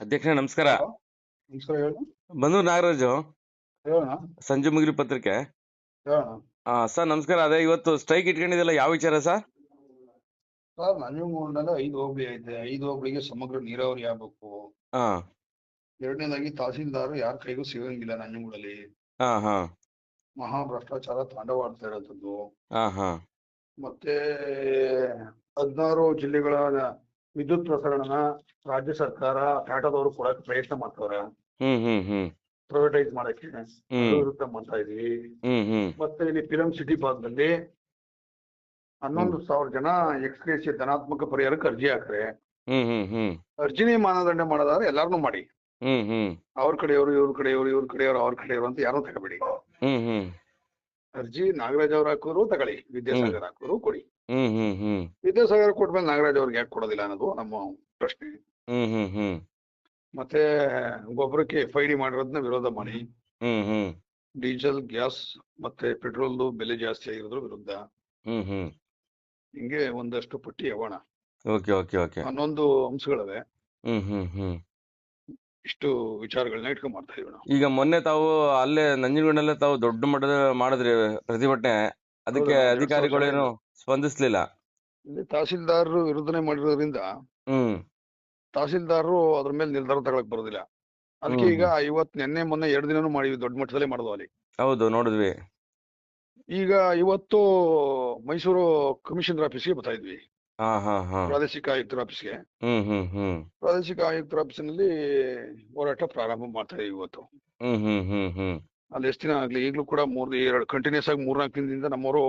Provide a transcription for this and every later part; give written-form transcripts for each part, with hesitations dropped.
ಅಧ್ಯಕ್ಷ ನಮಸ್ಕಾರ. ಹಲೋ, ನಮಸ್ಕಾರ. ಹೇಳು. ಬಂದೂರು ನಾಗರಾಜು, ಹೇಳೋಣ. ಸಂಜೆ ಮುಗಿಲಿ ಪತ್ರಿಕೆ. ಹೇಳೋಣ. ಸರ್ ನಮಸ್ಕಾರ. ಅದೇ ಇವತ್ತು ಸ್ಟ್ರೈಕ್ ಇಟ್ಕೊಂಡಿದ್ದಲ್ಲ, ಯಾವ ವಿಚಾರ ಸರ್? ಸರ್, ನಂಜನಗೂಡಿನಲ್ಲಿ 5 ಹೋಬಳಿ ಐತೆ. 5 ಹೋಬಳಿಗೆ ಸಮಗ್ರ ನೀರಾವರಿ ಆಗ್ಬೇಕು. ಹಾ ಎರಡನೇದಾಗಿ ತಹಸೀಲ್ದಾರ್ ಯಾರ ಕೈಗೂ ಸಿಗಂಗಿಲ್ಲ ನಂಜನಗೂಡಲ್ಲಿ. ಹಾ ಹಾ ಮಹಾ ಭ್ರಷ್ಟಾಚಾರ ತಾಂಡವಾಡ್ತಾ ಇರೋದು. ಹಾ ಹಾ ಮತ್ತೆ 16 ಜಿಲ್ಲೆಗಳ ವಿದ್ಯುತ್ ಪ್ರಸರಣನ ರಾಜ್ಯ ಸರ್ಕಾರ ಟಾಟಾದವರು ಕೊಡಕ್ ಪ್ರಯತ್ನ ಮಾಡ್ತಾರೆ, ಹ್ಮ್ ಹ್ಮ್ ಹ್ಮ್ ಪ್ರೈವೇಟೈಸ್ ಮಾಡಕ್ಕೆ. ಹ್ಮ್ ಅದು ವಿರುದ್ಧ ಮಾಡ್ತಾ ಇದೀವಿ. ಹ್ಮ್ ಮತ್ತೆ ಇಲ್ಲಿ ಫಿಲಂ ಸಿಟಿ ಭಾಗದಲ್ಲಿ 11,000 ಜನ ಎಕ್ಸ್ಗ್ರೇಷಿಯ ಧನಾತ್ಮಕ ಪರಿಹಾರಕ್ಕೆ ಅರ್ಜಿ ಹಾಕ್ರೆ. ಹ್ಮ್ ಹ್ಮ್ ಹ್ಮ್ ಅರ್ಜಿನೇ ಮಾನದಂಡ ಮಾಡೋದಾದ್ರೆ ಎಲ್ಲಾರನ್ನೂ ಮಾಡಿ. ಹ್ಮ್ ಹ್ಮ್ ಅವ್ರ ಕಡೆಯವರು, ಇವ್ರ ಕಡೆಯವರು, ಇವ್ರ ಕಡೆಯವರು, ಅವ್ರ ಕಡೆಯವರು ಅಂತ ಯಾರು ತಗೋಬೇಡಿ. ಹ್ಮ್ ಹ್ಮ್ ಅರ್ಜಿ ನಾಗರಾಜ್ ಅವ್ರು ಹಾಕೋರು ತಗೊಳ್ಳಿ, ವಿದ್ಯಾಸಾಗರ್ ಹಾಕೋರು ಕೊಡಿ. ಹ್ಮ್ ಹ್ಮ್ ಹ್ಮ್ ವಿದ್ಯಾಸಾಗರ್ ಕೊಟ್ಮೇಲೆ ನಾಗರಾಜ್ ಅವ್ರಿಗೆ ಯಾಕೆ ಕೊಡೋದಿಲ್ಲ ಅನ್ನೋದು ನಮ್ಮ ಪ್ರಶ್ನೆ. ಹ್ಮ್ ಹ್ಮ್ ಹ್ಮ್ ಮತ್ತೆ ಗೊಬ್ಬರಕ್ಕೆ FID ಮಾಡಿರೋದನ್ನ ವಿರೋಧ ಮಾಡಿ. ಹ್ಮ್ ಹ್ಮ್ ಡೀಸೆಲ್, ಗ್ಯಾಸ್ ಮತ್ತೆ ಪೆಟ್ರೋಲ್ ಬೆಲೆ ಜಾಸ್ತಿ ಆಗಿರೋದ್ರ ವಿರುದ್ಧ. ಹ್ಮ್ ಹ್ಮ್ ಹಿಂಗೆ ಒಂದಷ್ಟು ಪಟ್ಟಿ ಅವಣ ಓಕೆ ಓಕೆ ಓಕೆ 11 ಅಂಶಗಳವೆ. ಹ್ಮ್ ಹ್ಮ್ ಹ್ಮ್ ಇಷ್ಟು ವಿಚಾರಗಳನ್ನ ಇಟ್ಕೊಂಡ್ ಮಾಡ್ತಾ ಇದೀವಿ ನಾವು. ಈಗ ಮೊನ್ನೆ ತಾವು ಅಲ್ಲೇ ನಂಜನಗೂಡಲ್ಲೇ ತಾವು ದೊಡ್ಡ ಮಟ್ಟದ ಮಾಡಿದ್ರಿ ಪ್ರತಿಭಟನೆ, ಅದಕ್ಕೆ ಹೌದು, 2 ಸಾವಿರ ಅಧಿಕಾರಿಗಳೇನು ಸ್ಪಂದಿಸ್ಲಿಲ್ಲ. ಇಲ್ಲಿ ತಹಸೀಲ್ದಾರ್ ವಿರುದ್ಧನೆ ಮಾಡಿರೋದ್ರಿಂದ ಹ್ಮ್ ತಹಸೀಲ್ದಾರರು ಅದ್ರ ಮೇಲೆ ನಿರ್ಧಾರ ತಗೊಳಕ್ ಬರೋದಿಲ್ಲ. ಅದಕ್ಕೆ ಈಗ ನಿನ್ನೆ ಮೊನ್ನೆ 2 ದಿನನೂ ಮಾಡಿದ್ವಿ, ದೊಡ್ಡ ಮಟ್ಟದಲ್ಲೇ ಮಾಡಿದ್ವು ಅಲ್ಲಿ. ಹೌದು, ನೋಡಿದ್ವಿ. ಈಗ ಇವತ್ತು ಮೈಸೂರು ಕಮಿಷನರ್ ಆಫೀಸ್ಗೆ ಬರ್ತಾ ಇದ್ವಿ, ಹಾ ಹಾ ಹಾ ಪ್ರಾದೇಶಿಕ ಆಯುಕ್ತರ ಆಫೀಸ್ಗೆ. ಹ್ಮ್ ಹ್ಮ್ ಹ್ಮ್ ಪ್ರಾದೇಶಿಕ ಆಯುಕ್ತರ ಆಫೀಸಿನಲ್ಲಿ ಹೋರಾಟ ಪ್ರಾರಂಭ ಮಾಡ್ತಾ ಇದೀವಿ ಇವತ್ತು. ಹ್ಮ್ ಹ್ಮ್ ಹ್ಮ್ ಹ್ಮ್ ಅಲ್ಲಿ ಎಷ್ಟು ದಿನ ಆಗ್ಲಿ, ಈಗಲೂ ಕೂಡ 2 ಕಂಟಿನ್ಯೂಸ್ ಆಗಿ 3-4 ದಿನದಿಂದ ನಮ್ಮವರು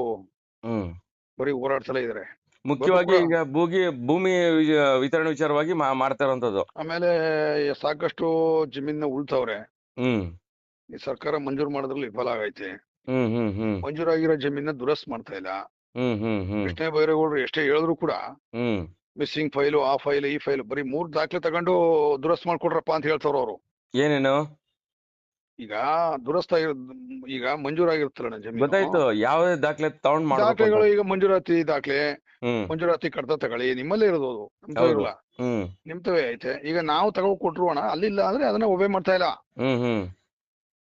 ಹ್ಮ್ ಬರೀ ಹೋರಾಡ್ತಲೇ ಇದಾರೆ. ಮುಖ್ಯವಾಗಿ ಈಗ ಭೂಮಿ ವಿತರಣೆ ವಿಚಾರವಾಗಿ ಮಾಡ್ತಾ ಇರುವಂತದ್ದು. ಆಮೇಲೆ ಸಾಕಷ್ಟು ಜಮೀನ ಉಳ್ತವ್ರೆ. ಹ್ಮ್ ಈ ಸರ್ಕಾರ ಮಂಜೂರು ಮಾಡೋದ್ರಲ್ಲಿ ವಿಫಲ ಆಗೈತೆ. ಹ್ಮ್ ಹ್ಮ್ ಹ್ಮ್ ಮಂಜೂರಾಗಿರೋ ಜಮೀನ ದುರಸ್ತ್ ಮಾಡ್ತಾ ಇಲ್ಲ. ಹ್ಮ್ ಹ್ಮ್ ಹ್ಮ್ ಕೃಷ್ಣ ಬೈರೇಗೌಡರು ಎಷ್ಟೇ ಹೇಳಿದ್ರು ಕೂಡ ಹ್ಮ್ ಮಿಸ್ಸಿಂಗ್ ಫೈಲು, ಆ ಫೈಲ್, ಈ ಫೈಲ್, ಬರೀ 3 ದಾಖಲೆ ತಗೊಂಡು ದುರಸ್ತ್ ಮಾಡ್ಕೊಡ್ರಪ್ಪ ಅಂತ ಹೇಳ್ತಾವ್ರ ಅವರು. ಏನೇನು ಈಗ ದುರಸ್ತ ಈಗ ಮಂಜೂರಾಗಿರುತ್ತಲ್ಲ ಜಮೀನು, ಗೊತ್ತಾಯ್ತು, ಯಾವುದೇ ದಾಖಲೆ ತಗೊಂಡ್ ಮಾಡ್ಬೇಕು ಅಂತ. ದಾಖಲೆಗಳು ಈಗ ಮಂಜೂರಾತಿ ದಾಖಲೆ, ಹ್ಮ್ ಮಂಜೂರಾತಿ ಕಡತ ತಗೊಳ್ಳಿ, ನಿಮ್ಮಲ್ಲೇ ಇರೋದು ಅದು, ನಿಮ್ತವೇ ಹೌದು. ಇರಲ್ಲ. ಹ್ಮ್ ನಿಮ್ತವೇ ಐತೆ. ಈಗ ನಾವು ತಗೋ ಕೊಟ್ರು ಅಣ್ಣ, ಅಲ್ಲಿಲ್ಲ ಅಂದ್ರೆ ಅದನ್ನ ಒಬೆ ಮಾಡ್ತಾ ಇಲ್ಲ. ಹ್ಮ್ ಹ್ಮ್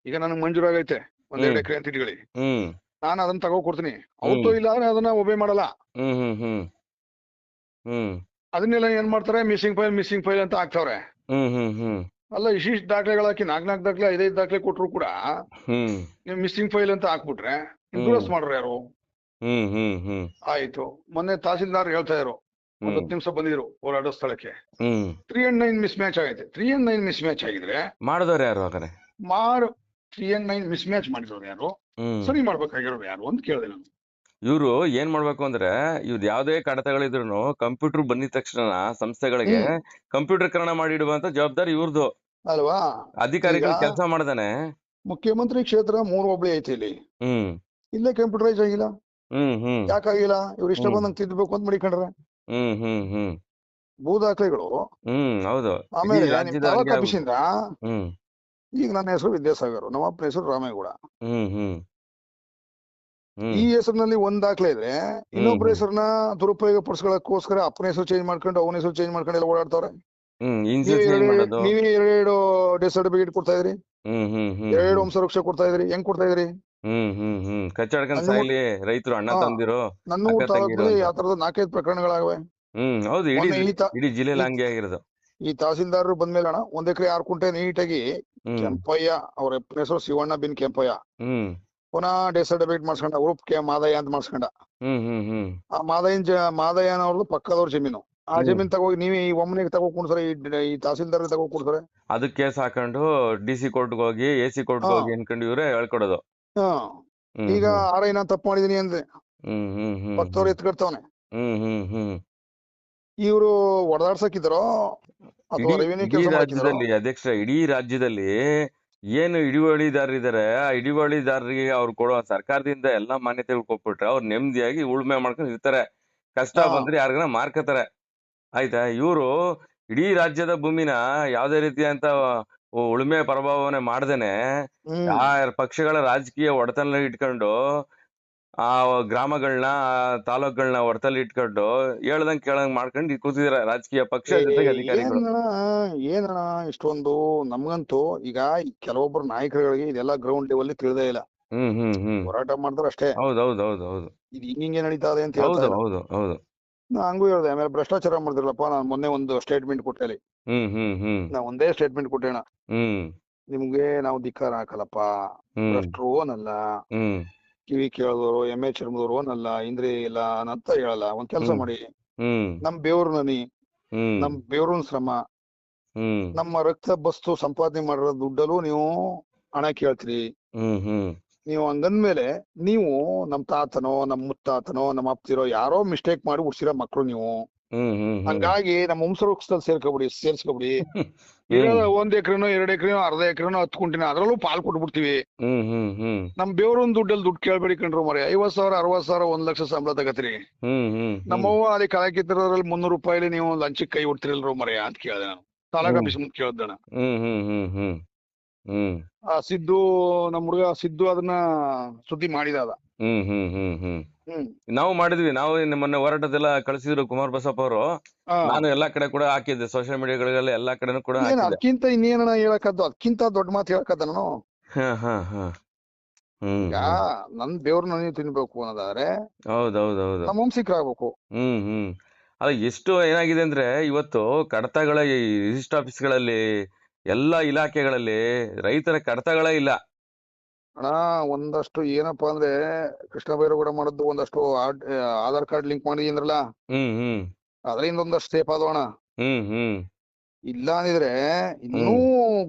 ಈಗ ನನಗೆ ಮಂಜೂರಾಗೈತೆ 1-2 ಎಕರೆ ಅಂತ ಇಟ್ಕೊಳ್ಳಿ, ಹ್ಮ್ ನಾನು ಅದನ್ನ ತಗೋ ಕೊಡ್ತೀನಿ. ಅವತ್ತು ಇಲ್ಲ ಅಂದ್ರೆ ಅದನ್ನ ಒಬೆ ಮಾಡಲ್ಲ. ಹ್ಮ್ ಹ್ಮ್ ಹ್ಮ್ ಹ್ಮ್ ಅದನ್ನೆಲ್ಲ ಏನ್ ಮಾಡ್ತಾರೆ, ಮಿಸ್ಸಿಂಗ್ ಫೈಲ್ ಅಂತ ಹಾಕ್ತವ್ರೆ. ಹ್ಮ್ ಹ್ಮ್ ಹ್ಮ್ ಅಲ್ಲ, ಇಷ್ಟಿಷ್ಟು ದಾಖಲೆಗಳು ಹಾಕಿ 4 ದಾಖಲೆ 5 ದಾಖಲೆ ಕೊಟ್ರು ಕೂಡ ಹ್ಮ್ ನೀವು ಮಿಸ್ಸಿಂಗ್ ಫೈಲ್ ಅಂತ ಹಾಕ್ಬಿಟ್ರೆ ದುರಸ್ತ್ ಮಾಡ್ರು ಯಾರು? ಹ್ಮ್ ಹ್ಮ್ ಹ್ಮ್ ಆಯ್ತು. ಮೊನ್ನೆ ತಹಸೀಲ್ದಾರ್ ಹೇಳ್ತಾ ಇದ್ರು, 10 ನಿಮಿಷ ಬಂದಿದ್ರು ಹೋರಾಟೋ ಸ್ಥಳಕ್ಕೆ. 3 and 9 ಮಿಸ್ ಮ್ಯಾಚ್ ಆಗೈತೆ. 3 and 9 ಮಿಸ್ ಮ್ಯಾಚ್ ಆಗಿದ್ರೆ ಮಾಡಿದವ್ರು ಯಾರು ಹಾಗಾದ್ರೆ? 3 and 9 ಮಿಸ್ ಮ್ಯಾಚ್ ಮಾಡಿದವ್ರು ಯಾರು? ಹ್ಮ್ ಸರಿ ಮಾಡ್ಬೇಕಾಗಿರೋರು ಯಾರು ಅಂತ ಕೇಳಿದೆ ನಾನು. ಇವ್ರು ಏನ್ ಮಾಡ್ಬೇಕು ಅಂದ್ರೆ, ಇವ್ರು ಯಾವ್ದೇ ಕಡತಗಳಿದ್ರು ಕಂಪ್ಯೂಟರ್ ಬಂದಿದ ತಕ್ಷಣ ಸಂಸ್ಥೆಗಳಿಗೆ ಕಂಪ್ಯೂಟರ್ಕರಣ ಮಾಡಿಡುವಂತ ಜವಾಬ್ದಾರಿ ಇವ್ರದ್ದು ಅಲ್ವಾ? ಅಧಿಕಾರಿಗಳು ಕೆಲಸ ಮಾಡ್ದಾನೆ. ಮುಖ್ಯಮಂತ್ರಿ ಕ್ಷೇತ್ರ 3 ಹೋಬಳಿ ಐತಿ ಇಲ್ಲಿ. ಇಲ್ಲೇ ಕಂಪ್ಯೂಟರೈಸ್ ಆಗಿಲ್ಲ. ಯಾಕಾಗಿಲ್ಲ? ಇವ್ರು ಇಷ್ಟ ಬಂದಂಗೆ ತಿದ್ದಬೇಕು ಅಂತ ಮಾಡಿಕೊಂಡ್ರೆ. ಭೂ ದಾಖಲೆಗಳು. ಹೌದು. ಆಮೇಲೆ ನಿಮ್ ತಾಲೂಕ್ ಆಫೀಸಿಂದ ಈಗ ನನ್ನ ಹೆಸರು ವಿದ್ಯಾಸಾಗರ್, ನಮ್ಮ ಅಪ್ಪನ ಹೆಸರು ರಾಮೇಗೌಡ. ಈ ಹೆಸರಿನಲ್ಲಿ 1 ದಾಖಲೆ ಇದ್ರೆ ಇನ್ನೊಬ್ಬರ ಹೆಸರನ್ನ ದುರುಪಯೋಗ ಪಡಿಸ್ಕೊಳ್ಳೋಕ್ಕೋಸ್ಕರ ಅಪ್ಪನ ಹೆಸರು ಚೇಂಜ್ ಮಾಡ್ಕೊಂಡು ಅವನ ಹೆಸರು ಚೇಂಜ್ ಮಾಡ್ಕೊಂಡು ಎಲ್ಲ ಓಡಾಡ್ತಾವ್ರೆ. ನೀವೇ 2 ಡೆತ್ ಸರ್ಟಿಫಿಕೇಟ್ ಕೊಡ್ತಾ ಇದ್ರಿ, 2 ವಂಶವೃಕ್ಷ ಕೊಡ್ತಾ ಇದ್ರಿ. ಹೆಂಗ್ ಕೊಡ್ತಾ ಇದ್ರಿ? ಕಚ್ಚಾಡ್ಕೊಂಡ್ ಸಾಯ್ಲಿ ರೈತರು, ಅಣ್ಣ ತಂದಿರು. ನನ್ನ ತಾಲೂಕಲ್ಲಿ ಆ ತರದ 4-5 ಪ್ರಕರಣಗಳಾಗವೆ. ಹೌದು, ಇಡೀ ಜಿಲ್ಲೆಯಲ್ಲಿ ಹಂಗೆ ಆಗಿರೋದು. ಈ ತಹಸೀಲ್ದಾರರು ಬಂದ್ಮೇಲೆ 1 ಎಕರೆ 6 ಕುಂಟೆ ನೀಟಾಗಿ ಕೆಂಪಯ್ಯ, ಅವ್ರ ಅಪ್ಪನ ಹೆಸರು ಶಿವಣ್ಣ ಬಿನ್ ಕೆಂಪಯ್ಯ, ಪುನಃ ಡೆತ್ ಸರ್ಟಿಫಿಕೇಟ್ ಮಾಡ್ಸ್ಕೊಂಡ, ಉರುಪ್ ಕೆ ಮಾದಯ್ಯ ಅಂತ ಮಾಡ್ಸ್ಕೊಂಡ. ಆ ಮಾದಯ್ಯನ ಅವ್ರದ್ದು ಪಕ್ಕದವ್ರ ಜಮೀನು. ಆ ಜಮೀನ್ ತಗೋಗಿ ನೀವೇ ಈ ಒಮ್ಮನೆಗೆ ತಗೋ ಕೊಡ್ತಾರೆ, ಈ ತಹಸೀಲ್ದಾರ್ ತಗೋ ಕೊಡ್ತಾರೆ. ಅದಕ್ಕೆ ಕೇಸ್ ಹಾಕೊಂಡು DC ಕೋರ್ಟ್ಗೆ ಹೋಗಿ AC ಕೋರ್ಟ್ಗೆ ಹೋಗಿ ಅನ್ಕೊಂಡು ಇವರೇ ಹೇಳ್ಕೊಡೋದು. ಈಗ ನಾನು ತಪ್ಪು ಮಾಡಿದೀನಿ ಅಂದ್ರೆ ಪಕ್ಕದವ್ರು ಎತ್ಕಡ್ತವನೆ. ಇವರು ಹೊಡೆದಾಡ್ಸಕ್ಕಿದ್ರು ರಾಜ್ಯದಲ್ಲಿ ಅಧ್ಯಕ್ಷ, ಇಡೀ ರಾಜ್ಯದಲ್ಲಿ ಏನು ಹಿಡುವಳಿದಾರರಿದ್ದಾರೆ, ಆ ಹಿಡುವಳಿದಾರರಿಗೆ ಅವ್ರು ಕೊಡುವ ಸರ್ಕಾರದಿಂದ ಎಲ್ಲಾ ಮಾನ್ಯತೆಗಳು ಕೊಟ್ಬಿಟ್ರೆ ಅವ್ರು ನೆಮ್ಮದಿಯಾಗಿ ಉಳುಮೆ ಮಾಡ್ಕೊಂಡು ಇರ್ತಾರೆ. ಕಷ್ಟ ಬಂದ್ರೆ ಯಾರಿಗನ ಮಾರ್ಕತಾರೆ. ಆಯ್ತಾ? ಇವರು ಇಡೀ ರಾಜ್ಯದ ಭೂಮಿನ ಯಾವ್ದೇ ರೀತಿಯಂತ ಉಳುಮೆ ಪ್ರಭಾವನೆ ಮಾಡ್ದೇನೆ ಆ ಪಕ್ಷಗಳ ರಾಜಕೀಯ ಒಡೆತನ ಇಟ್ಕೊಂಡು ಆ ಗ್ರಾಮಗಳನ್ನ ತಾಲೂಕುಗಳನ್ನ ಹೊರತಲ್ಲಿ ಇಟ್ಕೊಂಡು ಹೇಳ್ದಂಗ್ ಕೇಳಂಗ್ ಮಾಡ್ಕೊಂಡು ಕೂತಿದಾರೆ ರಾಜಕೀಯ ಪಕ್ಷ ಜೊತೆಗೆ ಅಧಿಕಾರಿಗಳು. ಏನಣ್ಣ ಇಷ್ಟೊಂದು ನಮ್ಗಂತೂ ಈಗ ಕೆಲವೊಬ್ರು ನಾಯಕರುಗಳಿಗೆ ಇದೆಲ್ಲ ಗ್ರೌಂಡ್ ಲೆವೆಲ್ ತಿಳಿದೇ ಇಲ್ಲ. ಹೋರಾಟ ಮಾಡ್ತಾರೆ ಅಷ್ಟೇ. ಹೌದು ಇದು ಹಿಂಗೆ ನಡೀತಾ ಇದೆ ಅಂತ ಹೇಳ್ತಾ ಹೌದು ಇಲ್ಲ. ಹೌದು ಹೌದು ನಾ ಹಂಗೂ ಹೇಳ್ದೆ. ಆಮೇಲೆ ಭ್ರಷ್ಟಾಚಾರ ಮಾಡಿದ್ರಲ್ಲಪ್ಪ, ನಾನು ಮೊನ್ನೆ ಒಂದು ಸ್ಟೇಟ್ಮೆಂಟ್ ಕೊಟ್ಟೆ. ನಾ ಒಂದೇ ಸ್ಟೇಟ್ಮೆಂಟ್ ಕೊಟ್ಟೇಣ, ನಿಮ್ಗೆ ನಾವು ಧಿಕ್ಕಾರ ಹಾಕಲ್ಲಪ್ಪ, ಭ್ರಷ್ಟರು ಅನ್ನಲ್ಲ, ಕಿವಿ ಕೇಳದವರು ಎಮ್ಮೆ ಚರ್ಮದವರು ಅನ್ನಲ್ಲ, ಇಂದ್ರಿ ಇಲ್ಲ ಅಂತ ಹೇಳಲ್ಲ. ಒಂದ್ ಕೆಲಸ ಮಾಡಿ, ನಮ್ ಬೇವ್ರ ನನಿ, ನಮ್ ಬೇವ್ರನ್ ಶ್ರಮ, ನಮ್ಮ ರಕ್ತ ಬಸ್ತು ಸಂಪಾದನೆ ಮಾಡಿರೋ ದುಡ್ಡಲ್ಲೂ ನೀವು ಹಣ ಕೇಳ್ತೀರಿ. ನೀವು ಹಂಗಂದ್ಮೇಲೆ ನೀವು ನಮ್ ತಾತನೋ ನಮ್ ಮುತ್ತಾತನೋ ನಮ್ಮ ಅಪ್ತಿರೋ ಯಾರೋ ಮಿಸ್ಟೇಕ್ ಮಾಡಿ ಉಡ್ಸಿರೋ ಮಕ್ಳು ನೀವು. ಹಂಗಾಗಿ ನಮ್ಮ ವಂಶವೃಕ್ಷದಲ್ಲಿ ಸೇರ್ಸ್ಕೊಬಿಡಿ. ಇರೋದ 1 ಎಕರೆನೋ 2 ಎಕರೆನೋ ಅರ್ಧ ಎಕರೆನೋ 10 ಗುಂಟೆನೋ ಅದ್ರಲ್ಲೂ ಪಾಲ್ ಕೊಟ್ಬಿಡ್ತೀವಿ. ನಮ್ ಬೇವ್ರನ್ ದುಡ್ಡಲ್ಲಿ ದುಡ್ಡು ಕೇಳ್ಬೇಡಿ ಕಣ್ರು ಮರೆ. 50,000 60,000 1 ಲಕ್ಷ ಸಂಬಳ ತಗತ್ರಿ. ನಮ್ಮವ್ವ ಅಲ್ಲಿ ಕಳಕಿತ್ತಿರೋದ್ರಲ್ಲಿ 300 ರೂಪಾಯಿಲಿ ನೀವು ಲಂಚಕ್ಕೆ ಕೈ ಹೊಡ್ತಿರಲ್ರು ಮರೆ ಅಂತ ಕೇಳ್ದೆ ನಾನು. ತಾಲೂಕ್ ಆಫೀಸ್ ಮುಂದೆ ಕೇಳ್ದಣ. ಆ ಸಿದ್ದು, ನಮ್ ಹುಡುಗ ಸಿದ್ದು ಅದನ್ನ ಸುದ್ದಿ ಮಾಡಿದ ಅದ. ನಾವು ಮಾಡಿದ್ವಿ. ನಾವು ಮೊನ್ನೆ ಹೋರಾಟದೆಲ್ಲ ಕಳಿಸಿದ್ರು ಕುಮಾರ್ ಬಸಪ್ಪ ಅವರು. ನಾನು ಎಲ್ಲಾ ಕಡೆ ಕೂಡ ಹಾಕಿದ್ದೆ, ಸೋಷಿಯಲ್ ಮೀಡಿಯಾಗಳಿಗೆಲ್ಲ ಎಲ್ಲಾ ಕಡೆನೂ ಕೂಡ ಹಾಕಿದ್ದೆ. ಅದಕ್ಕಿಂತ ಇನ್ನೇನ ಹೇಳಕದ್ದು, ಅದಕ್ಕಿಂತ ದೊಡ್ಡ ಮಾತು ಹೇಳಕದ್ದ ನಾನು. ಈಗ ನನ್ ದೇವ್ರನ್ನ ನೀವು ತಿನ್ಬೇಕು ಅನ್ನೋದಾದ್ರೆ ಹೌದೌದೌದು ನಮ್ಮ ವಂಶಿಕರಾಗ್ಬೇಕು. ಅಲ್ಲ, ಎಷ್ಟು ಏನಾಗಿದೆ ಅಂದ್ರೆ ಇವತ್ತು ಕಡತಗಳ ಈ ರಿಜಿಸ್ಟರ್ ಆಫೀಸ್ಗಳಲ್ಲಿ ಎಲ್ಲಾ ಇಲಾಖೆಗಳಲ್ಲಿ ರೈತರ ಕಡತಗಳೇ ಇಲ್ಲ ಅಣ್ಣ. ಒಂದಷ್ಟು ಏನಪ್ಪಾ ಅಂದ್ರೆ ಕೃಷ್ಣ ಬೈರೇಗೌಡ ಮಾಡದ್ದು ಒಂದಷ್ಟು ಆಧಾರ್ ಕಾರ್ಡ್ ಲಿಂಕ್ ಮಾಡಿದ್ರಲ್ಲ, ಅದರಿಂದ ಒಂದಷ್ಟು ಸೇಫ್ ಆದವಣ. ಇಲ್ಲ ಅಂದಿದ್ರೆ ಇನ್ನೂ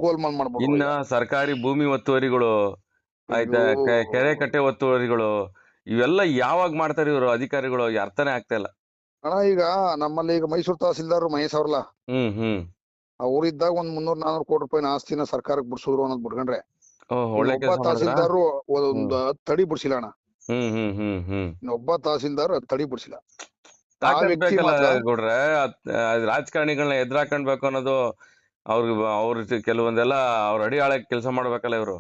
ಗೋಲ್ಮಾಲ್ ಮಾಡ್ಬೋದು. ಇನ್ನ ಸರ್ಕಾರಿ ಭೂಮಿ ಒತ್ತುವರಿಗಳು ಆಯ್ತಾ, ಕೆರೆ ಕಟ್ಟೆ ಒತ್ತುವರಿಗಳು, ಇವೆಲ್ಲ ಯಾವಾಗ ಮಾಡ್ತಾರೆ ಇವರು ಅಧಿಕಾರಿಗಳು, ಅರ್ಥನೇ ಆಗ್ತಾ ಇಲ್ಲ ಅಣ್ಣ. ಈಗ ನಮ್ಮಲ್ಲಿ ಈಗ ಮೈಸೂರು ತಹಸೀಲ್ದಾರ್ ಮಹೇಶ್ ಅವ್ರಲ್ಲ, ಅವ್ರಿದ್ದಾಗ ಒಂದ್ 300-400 ಕೋಟಿ ರೂಪಾಯಿ ಆಸ್ತಿನ ಸರ್ಕಾರಕ್ಕೆ ಬಿಡ್ಸಿದ್ರು ಅನ್ನೋದು ಬಿಡ್ಕೊಂಡ್ರೆ, ಒಬ್ಬ ತಹಸೀಲ್ದಾರ್ ಒಂದು 10 ಅಡಿ ಬಿಡ್ಸಿಲ್ಲ ಅಣ್ಣ. ಒಬ್ಬ ತಹಸೀಲ್ದಾರ್ 10 ಅಡಿ ಬಿಡ್ಸಿಲ್ಲ. ಗೌಡ್ರೆ, ರಾಜಕಾರಣಿಗಳನ್ನ ಎದುರಾಕೊಂಡ್ಬೇಕು ಅನ್ನೋದು ಅವ್ರ ಕೆಲವೊಂದೆಲ್ಲ ಅವ್ರ ಅಡಿ ಆಳಕ್ಕೆ ಕೆಲಸ ಮಾಡ್ಬೇಕಲ್ಲ ಇವರು.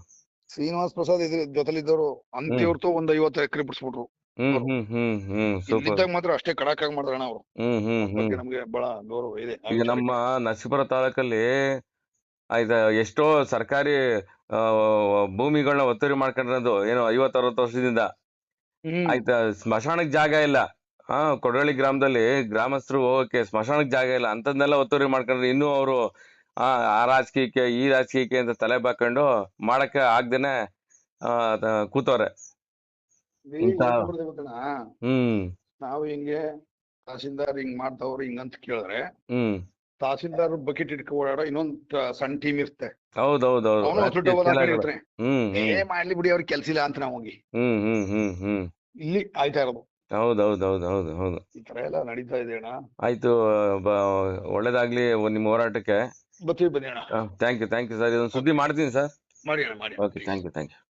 ಶ್ರೀನಿವಾಸ್ ಪ್ರಸಾದ್ ಜೊತೆಲಿದ್ದವರು ಅಂತ್ಯವ್ರತು ಒಂದ್ 50 ಎಕರೆ ಬಿಡ್ಸ್ಬಿಟ್ರು. ಇಲ್ಲಿದ್ದಾಗ ಮಾತ್ರ ಅಷ್ಟೇ ಕಡಕ್ ಆಗಿ ಮಾಡಿದ್ರಣ ಅವ್ರು. ನಮ್ಗೆ ಬಹಳ ಗೌರವ ಇದೆ. ಈಗ ನಮ್ಮ ನರಸೀಪುರ ತಾಲೂಕಲ್ಲಿ ಆಯ್ತಾ ಎಷ್ಟೋ ಸರ್ಕಾರಿ ಭೂಮಿಗಳನ್ನ ಒತ್ತುವರಿ ಮಾಡ್ಕೊಂಡಿರೋದು ಏನು 50-60 ವರ್ಷದಿಂದ ಆಯ್ತಾ. ಸ್ಮಶಾನಕ್ ಜಾಗ ಇಲ್ಲ. ಕೊಡವಳ್ಳಿ ಗ್ರಾಮದಲ್ಲಿ ಗ್ರಾಮಸ್ಥರು ಹೋಗಕ್ಕೆ ಸ್ಮಶಾನಕ್ ಜಾಗ ಇಲ್ಲ, ಅಂತದ್ನೆಲ್ಲ ಒತ್ತುವರಿ ಮಾಡ್ಕೊಂಡ್ರೆ ಇನ್ನೂ ಅವರು ಆ ರಾಜಕೀಯಕ್ಕೆ ಈ ರಾಜಕೀಯಕ್ಕೆ ಅಂತ ತಲೆ ಬಾಕೊಂಡು ಮಾಡಕ್ಕೆ ಆಗ್ದೇನೆ ಕೂತವ್ರೆ. ನಾವು ಹಿಂಗೆ ತಹಸೀಲ್ದಾರ್ ಹಿಂಗ್ ಮಾಡ್ತಾವ್ರು ಹಿಂಗಂತ ಕೇಳಿದ್ರೆ, ತಹಸೀಲ್ದಾರ್ ಬಕೆಟ್ ಇಟ್ಕೊ ಓಡಾಡೋ ಇನ್ನೊಂದ್ ಸಣ್ಣ ಟೀಮ್ ಇರುತ್ತೆ. ಮಾಡ್ಲಿ ಬಿಡಿ, ಅವ್ರಿಗೆ ಕೆಲ್ಸ ಇಲ್ಲ ಅಂತ ನಾವ್ ಹೋಗಿ ಇಲ್ಲಿ ಆಯ್ತಾ ಇರೋದು. ಹೌದು ಈ ತರ ಎಲ್ಲ ನಡೀತಾ ಇದೆ ಅಣ್ಣ. ಆಯ್ತು, ಒಳ್ಳೇದಾಗ್ಲಿ ನಿಮ್ಮ ಹೋರಾಟಕ್ಕೆ. ಬನ್ನಿ ಅಣ್ಣ. Thank you sir. ಇದೊಂದು ಸುದ್ದಿ ಮಾಡ್ತೀನಿ ಸರ್. ಮಾಡಿ ಅಣ್ಣ, ಮಾಡಿ. Okay, thank you.